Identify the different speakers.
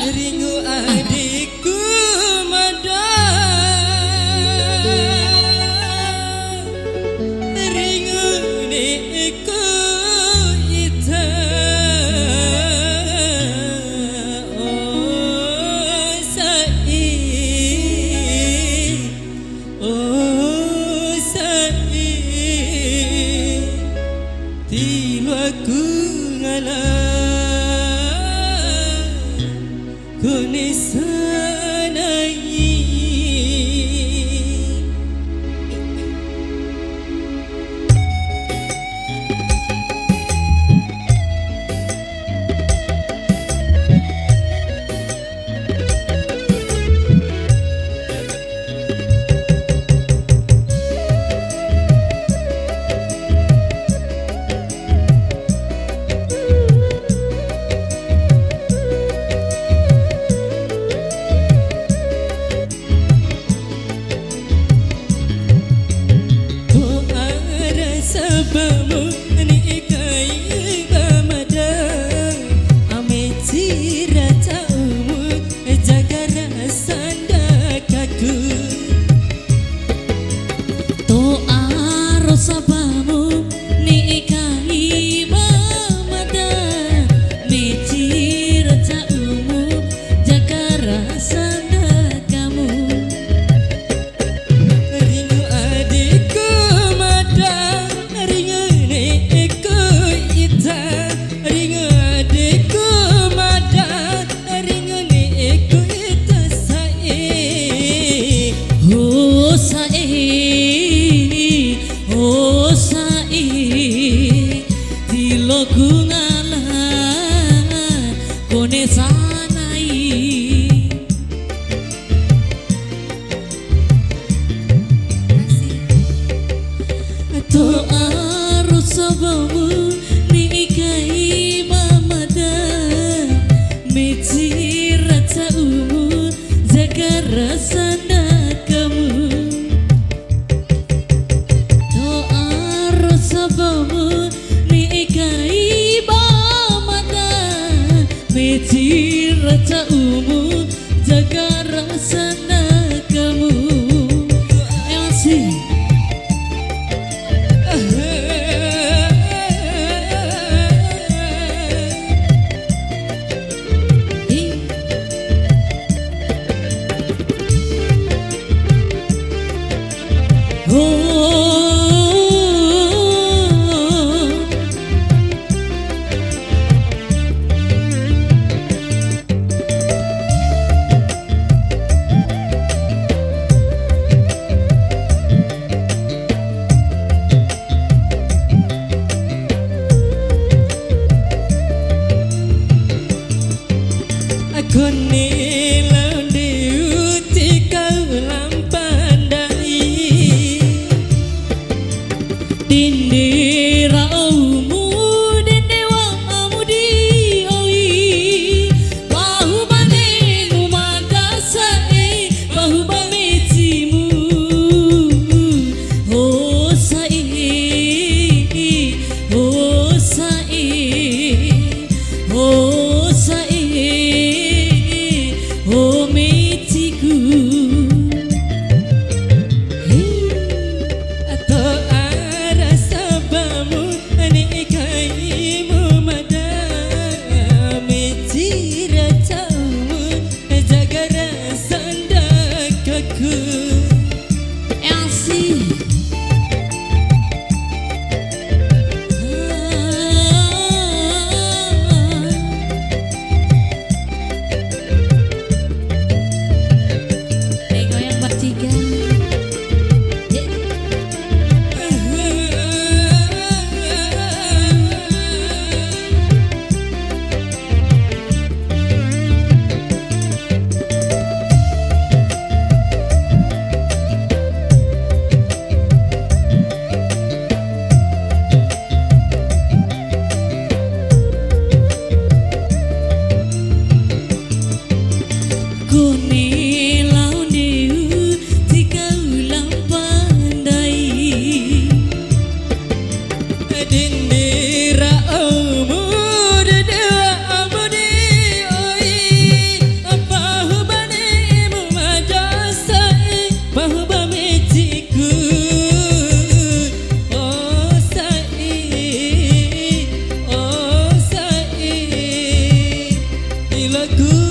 Speaker 1: Ringo adikku mada, ringo niku ita. Oh sai, oh sai, tilu aku ngalah kunisanai. Sabamu nikai bamada, ame cira taumu jaga rasandakaku. To aro sabamu nikai bamada, ame cira taumu jaga rasandakamu. Ringo adikku mada, ringo niku ita. Ringo adikku mada, ringo niku ita sai. Oh sai, oh sai, tiloku ngalah kone sanai. To aro sabamu nikai mamada, mecira taumu jaga rasandakamu. To aro sabamu nikai mamada, mecira taumu jaga rasandakamu. Asih. Aku nilau diuti kau lampandai, dindiraumu dendewamu dioi, bahu banemu madasai, bahu bamecimu. Oh sai, oh sai, oh sai,
Speaker 2: lagu